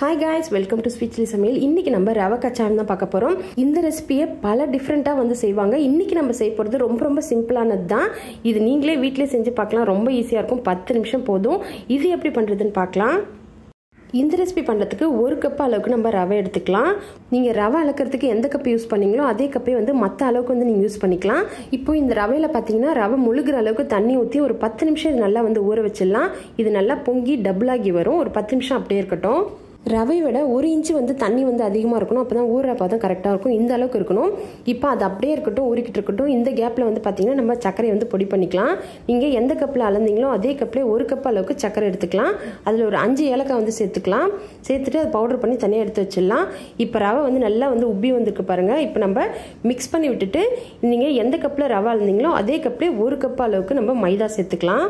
Hi guys, welcome to Sweet Chilli Samaiyal. இன்னைக்கு நம்ம ரவை கச்சாயம் தான் பார்க்க போறோம். இந்த ரெசிபியை பல டிஃபரண்டா வந்து செய்வாங்க. இன்னைக்கு நம்ம செய்ய போறது ரொம்ப சிம்பிளானது தான். இது நீங்களே வீட்லயே செஞ்சு பார்க்கலாம். ரொம்ப ஈஸியா இருக்கும். 10 நிமிஷம் போதும். இது எப்படி பண்றதுன்னு பார்க்கலாம். இந்த ரெசிபி பண்ணுறதுக்கு 1 கப் அளவுக்கு நம்ம ரவை எடுத்துக்கலாம். நீங்கள் ரவை அளக்கிறதுக்கு எந்த கப் யூஸ் பண்ணீங்களோ அதே கப்பே வந்து மற்ற அளவுக்கு வந்து நீங்கள் யூஸ் பண்ணிக்கலாம். இப்போ இந்த ரவையில் பார்த்தீங்கன்னா ரவை முழுகிற அளவுக்கு தண்ணி ஊற்றி ஒரு 10 நிமிஷம் இது நல்லா வந்து ஊற வச்சிடலாம். இது நல்லா பொங்கி டபுளாகி வரும். ஒரு 10 நிமிஷம் அப்படியே இருக்கட்டும். ரவை விட 1 இன்ச்சு வந்து தண்ணி வந்து அதிகமாக இருக்கணும். அப்போ தான் ஊற பார்த்தா கரெக்டாக இருக்கும். இந்த அளவுக்கு இருக்கணும். இப்போ அது அப்படியே இருக்கட்டும், ஊறிக்கிட்டு இருக்கட்டும். இந்த கேப்பில் வந்து பார்த்தீங்கன்னா நம்ம சர்க்கரையை வந்து பொடி பண்ணிக்கலாம். நீங்கள் எந்த கப்பில் அளந்தீங்களோ அதே கப்பில் 1 கப் அளவுக்கு சர்க்கரை எடுத்துக்கலாம். அதில் ஒரு 5 ஏலக்காய் வந்து சேர்த்துக்கலாம். சேர்த்துட்டு அதை பவுடர் பண்ணி தனியாக எடுத்து வச்சிடலாம். இப்போ ரவை வந்து நல்லா வந்து உப்பி வந்துருக்கு பாருங்கள். இப்போ நம்ம மிக்ஸ் பண்ணி விட்டுட்டு நீங்கள் எந்த கப்பில் ரவை அளந்தீங்களோ அதே கப்பில் 1 கப் அளவுக்கு நம்ம மைதா சேர்த்துக்கலாம்.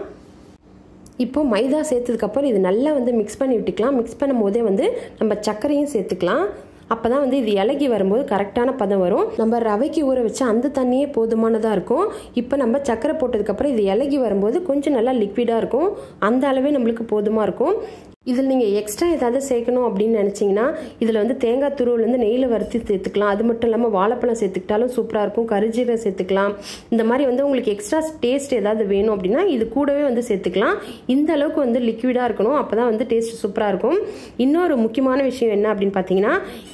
இப்போ மைதா சேர்த்ததுக்கப்புறம் இது நல்லா வந்து மிக்ஸ் பண்ணி விட்டுக்கலாம். மிக்ஸ் பண்ணும் போதே வந்து நம்ம சர்க்கரையும் சேர்த்துக்கலாம். அப்போ தான் வந்து இது இலகி வரும்போது கரெக்டான பதம் வரும். நம்ம ரவைக்கு ஊற வச்ச அந்த தண்ணியே போதுமானதாக இருக்கும். இப்போ நம்ம சர்க்கரை போட்டதுக்கப்புறம் இது இலகி வரும்போது கொஞ்சம் நல்லா லிக்விடாக இருக்கும். அந்த அளவே நம்மளுக்கு போதுமாக இருக்கும். இதில் நீங்கள் எக்ஸ்ட்ரா ஏதாவது சேர்க்கணும் அப்படின்னு நினச்சிங்கன்னா இதில் வந்து தேங்காய் துருவல் வந்து நெய்யில் வறுத்து சேர்த்துக்கலாம். அது மட்டும் இல்லாமல் வாழைப்பழம் சேர்த்துக்கிட்டாலும் சூப்பராக இருக்கும். கரிஜீரகம் சேர்த்துக்கலாம். இந்த மாதிரி வந்து உங்களுக்கு எக்ஸ்ட்ரா டேஸ்ட் ஏதாவது வேணும் அப்படின்னா இது கூடவே வந்து சேர்த்துக்கலாம். இந்த அளவுக்கு வந்து லிக்விடாக இருக்கணும். அப்போ தான் வந்து டேஸ்ட் சூப்பராக இருக்கும். இன்னொரு முக்கியமான விஷயம் என்ன அப்படின்னு பார்த்தீங்கன்னா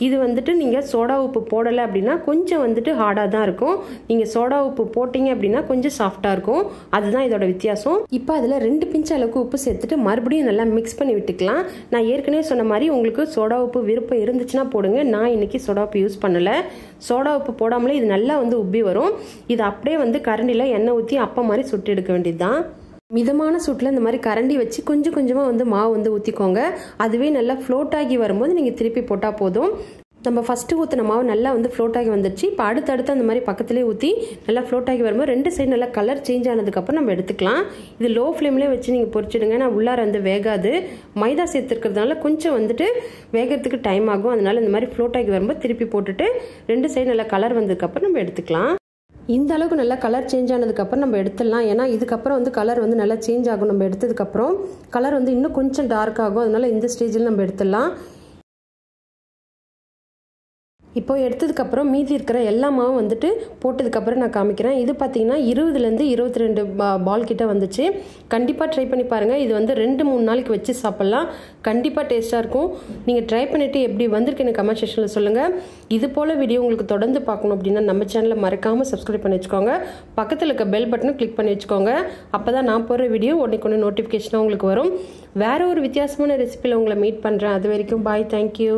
இது வந்துட்டு நீங்கள் சோடா உப்பு போடலை அப்படின்னா கொஞ்சம் வந்துட்டு ஹார்டாக தான் இருக்கும். நீங்கள் சோடா உப்பு போட்டிங்க அப்படின்னா கொஞ்சம் சாஃப்டாக இருக்கும். அதுதான் இதோட வித்தியாசம். இப்போ அதில் 2 பிஞ்ச் அளவுக்கு உப்பு சேர்த்துட்டு மறுபடியும் நல்லா மிக்ஸ் பண்ணி விட்டு நான் ஏற்கனவே சொன்ன மாதிரி உங்களுக்கு சோடா உப்பு விருப்பம் இருந்துச்சுன்னா போடுங்க. நான் இன்னைக்கு சோடா உப்பு யூஸ் பண்ணல. சோடா உப்பு போடாமலே இது நல்லா வந்து உப்பி வரும். இது அப்படியே வந்து கரண்டில எண்ணெய் ஊற்றி அப்ப மாதிரி சுட்டு எடுக்க வேண்டியதுதான். மிதமான சூட்டில் இந்த மாதிரி கரண்டி வச்சு கொஞ்சம் கொஞ்சமாக வந்து மாவு வந்து ஊற்றிக்கோங்க. அதுவே நல்லா ஃப்ளோட் ஆகி வரும்போது நீங்கள் திருப்பி போட்டால் போதும். நம்ம ஃபஸ்ட்டு ஊற்றின மாவு நல்லா வந்து ஃப்ளோட் ஆகி வந்துடுச்சு. இப்போ அடுத்தடுத்து அந்த மாதிரி பக்கத்துலேயே ஊற்றி நல்லா ஃப்ளோட் ஆகி வரும்போது 2 சைடு நல்லா கலர் சேஞ்ச் ஆனதுக்கப்புறம் நம்ம எடுத்துக்கலாம். இது லோ ஃப்ளேம்லேயே வச்சு நீங்கள் பொரிச்சிடுங்க. நான் உள்ளார வந்து வேகாது. மைதா சேர்த்துருக்கிறதுனால கொஞ்சம் வந்துட்டு வேகிறதுக்கு டைம் ஆகும். அதனால இந்த மாதிரி ஃப்ளோட் ஆகி வரும்போது திருப்பி போட்டுட்டு 2 சைடு நல்லா கலர் வந்ததுக்கப்புறம் நம்ம எடுத்துக்கலாம். இந்த அளவுக்கு நல்லா கலர் சேஞ்ச் ஆனதுக்கப்புறம் நம்ம எடுத்துடலாம். ஏன்னா இதுக்கப்புறம் வந்து கலர் வந்து நல்லா சேஞ்ச் ஆகும். நம்ம எடுத்ததுக்கப்புறம் கலர் வந்து இன்னும் கொஞ்சம் டார்க் ஆகும். அதனால இந்த ஸ்டேஜில் நம்ம எடுத்துடலாம். இப்போ எடுத்ததுக்கப்புறம் மீதி இருக்கிற எல்லா மாவும் வந்துட்டு போட்டதுக்கப்புறம் நான் காமிக்கிறேன். இது பார்த்தீங்கன்னா 20லேருந்து 22 பால் கிட்ட வந்துச்சு. கண்டிப்பாக ட்ரை பண்ணி பாருங்கள். இது வந்து 2-3 நாளைக்கு வச்சு சாப்பிட்லாம். கண்டிப்பாக டேஸ்ட்டாக இருக்கும். நீங்கள் ட்ரை பண்ணிவிட்டு எப்படி வந்திருக்கு எனக்கு கமெண்ட் செக்ஷனில் சொல்லுங்கள். இது போல் வீடியோ உங்களுக்கு தொடர்ந்து பார்க்கணும் அப்படின்னா நம்ம சேனலை மறக்காமல் சப்ஸ்கிரைப் பண்ணி வச்சுக்கோங்க. பக்கத்தில் இருக்க பெல் பட்டனை கிளிக் பண்ணி வச்சுக்கோங்க. அப்போ தான் நான் போடுற வீடியோ உடனே நோட்டிஃபிகேஷனாக உங்களுக்கு வரும். வேறு ஒரு வித்தியாசமான ரெசிபியில் உங்களை மீட் பண்ணுறேன். அது வரைக்கும் பாய். தேங்க்யூ.